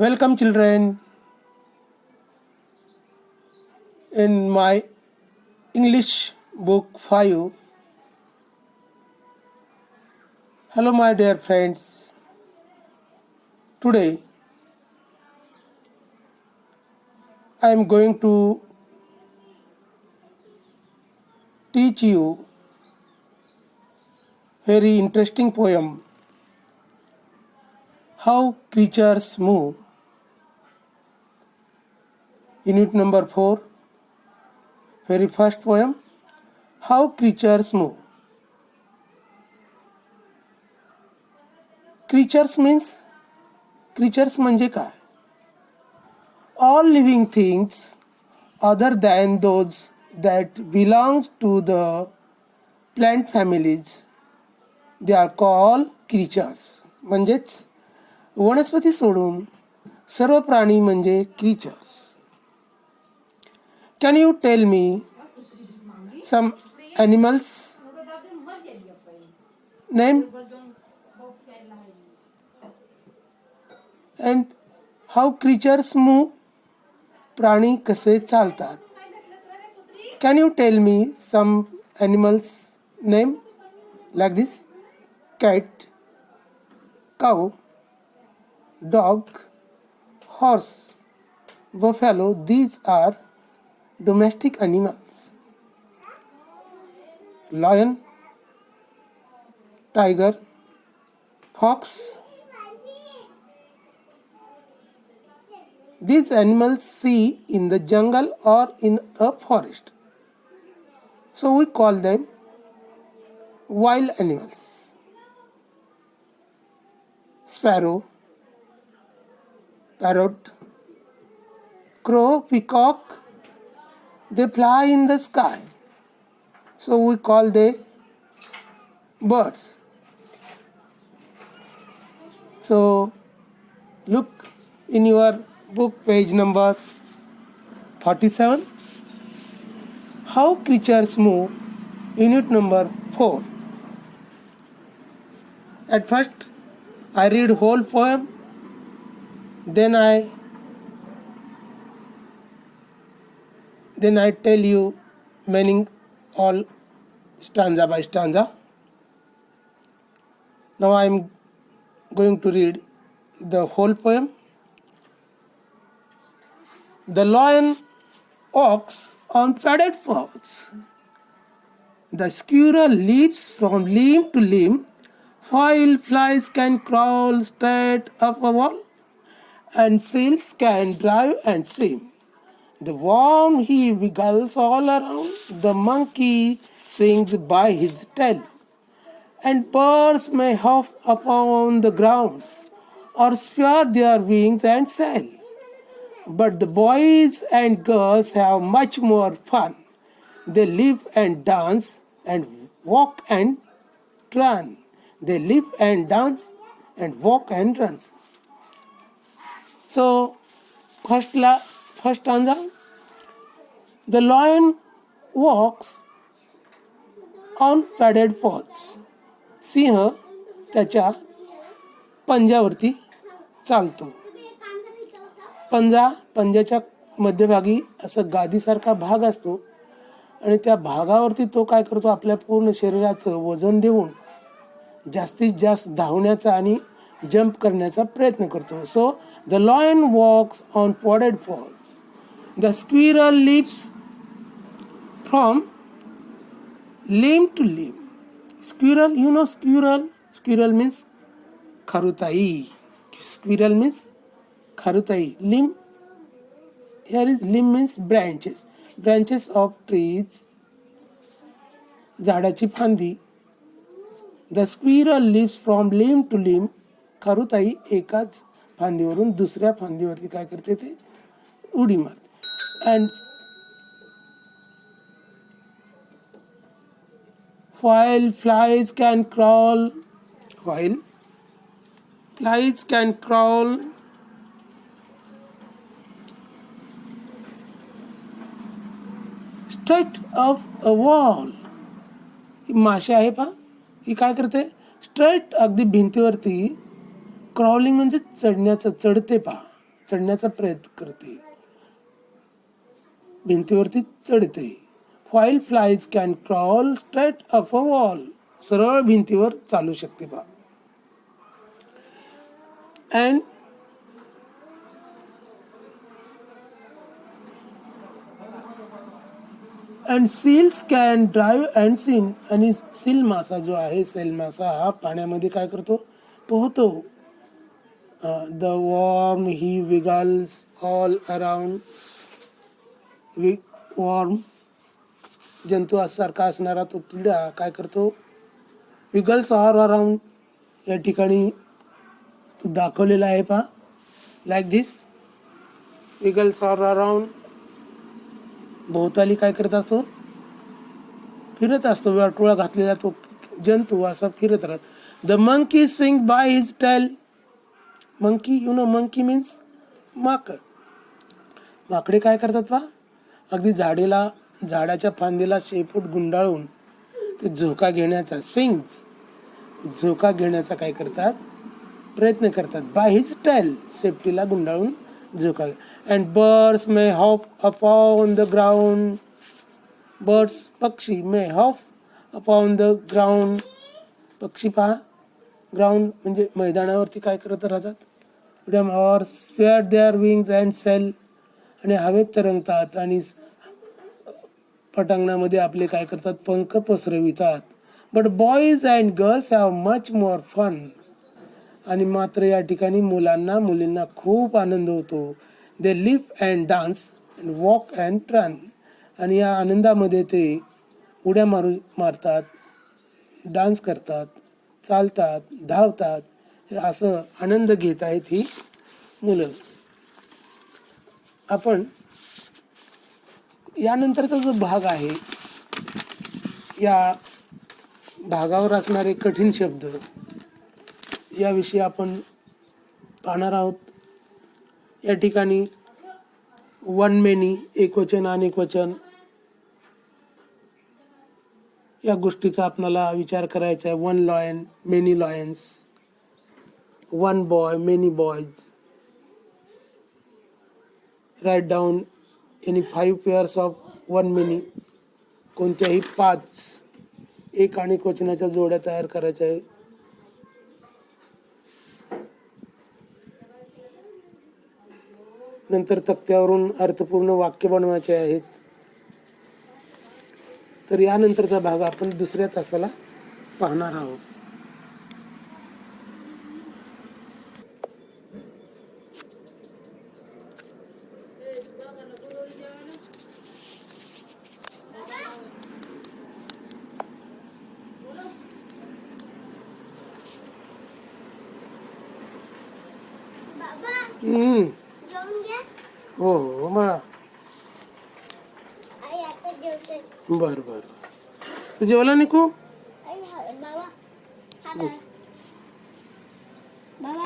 Welcome, children, in my English book 5. Hello, my dear friends. Today, I am going to teach you very interesting poem, How Creatures Move. Unit number 4, very first poem, How Creatures Move. Creatures म्हणजे काय? All living things other than those that belong to the plant families, they are called creatures. म्हणजेच वनस्पती सोडून सर्व प्राणी म्हणजे creatures. Can you tell me some animals name and how creatures move? प्राणी कसे चालतात? Can you tell me some animals name like this? Cat, cow, dog, horse, buffalo. These are domestic animals. Lion, tiger, fox. These animals see in the jungle or in a forest. So we call them wild animals. Sparrow, parrot, crow, peacock, they fly in the sky. So we call them birds. So look in your book, page number 47. How Creatures Move, unit number 4. At first, I read whole poem, then I tell you meaning all stanza by stanza. Now I am going to read the whole poem. The lion walks on padded paws. The squirrel leaps from limb to limb, while flies can crawl straight up a wall, and seals can dive and swim. The worm he wiggles all around, the monkey swings by his tail, and birds may hop upon the ground, or spread their wings and sail. But the boys and girls have much more fun. They live and dance and walk and run. They live and dance and walk and run. So, first stanza. The lion walks on padded paws. सिंह त्याच्या पंजावरती चालतो. पंजाच्या मध्यभागी असं गादीसारखा भाग असतो आणि त्या भागावरती तो काय करतो, आपल्या पूर्ण शरीराचं वजन देऊन जास्तीत जास्त धावण्याचा आणि जंप करण्याचा प्रयत्न करतो. So the lion walks on padded paws. The squirrel leaps from limb to limb. Squirrel, you know squirrel? Squirrel means kharutai. Squirrel means kharutai. Limb, here is limb means branches. Branches of trees. झाडाची फांदी. The squirrel lives from limb to limb. खारुताई एकाच फांदीवरून दुसऱ्या फांदीवरती काय करते, ते उडी मारते. And while flies can crawl straight off a wall. ही माशी आहे पहा, ही काय करते, स्ट्रेट अगदी भिंतीवरती क्रॉलिंग म्हणजे चढण्याचं, चढते पहा. चढण्याचा प्रयत्न करते, भिंतीवरती चढते. While flies can crawl straight up a wall, सरळ भिंतीवर चालू शकते बा. And seals can drive and swim, आणि सील मासा जो आहे, सेल मासा हा पाण्यामध्ये काय करतो, पोहतो. The worm he wiggles all around, worm जंतू सारखा असणारा तो किडा काय करतो, विगल्स ऑल अराउंड, या ठिकाणी दाखवलेला आहे पहा, लाईक दिस. विगल्स ऑल अराउंड, भोवताली काय करत असतो, फिरत असतो. वाटोळा घातलेला तो जंतू असा फिरत राहत. The monkey swing by his tail, monkey, you know monkey means माकड. माकडे काय करतात पहा, अगदी झाडाच्या फांदीला शेपूट गुंडाळून ते झोका घेण्याचा, स्विंग्स, झोका घेण्याचा काय करतात, प्रयत्न करतात. बाय हिज टेल, शेपटीला गुंडाळून झोका. And birds may hop upon the ground, birds, पक्षी, may hop upon the ground, पक्षी पहा, ग्राउंड म्हणजे मैदानावरती काय करत राहतात, और spread their wings and sail, आणि हवेत तरंगतात आणि पटांगणामध्ये आपले काय करतात, पंख पसरवितात. But boys and girls have much more fun, आणि मात्र या ठिकाणी मुलींना खूप आनंद होतो. They live and dance and walk and run, आणि या आनंदामध्ये ते उड्या मारतात, डान्स करतात, चालतात, धावतात, असं आनंद घेत आहेत ही मुलं. आपण यानंतरचा जो भाग आहे, या भागावर असणारे कठीण शब्द याविषयी आपण पाहणार आहोत. या ठिकाणी वन मेनी, एकवचन अनेक वचन, या गोष्टीचा आपल्याला विचार करायचा आहे. One lion, many lions, one boy, many boys. Write down any 5 pairs of one many, कोणत्याही 5 एक अनेक वचनाच्या जोड्या तयार करायच्या आहे. नंतर तक्त्यावरून अर्थपूर्ण वाक्य बनवायचे आहेत. तर यानंतरचा भाग आपण दुसऱ्या तासाला पाहणार आहोत. हो हो मला बर बर. तू जेवला निकू? बाबा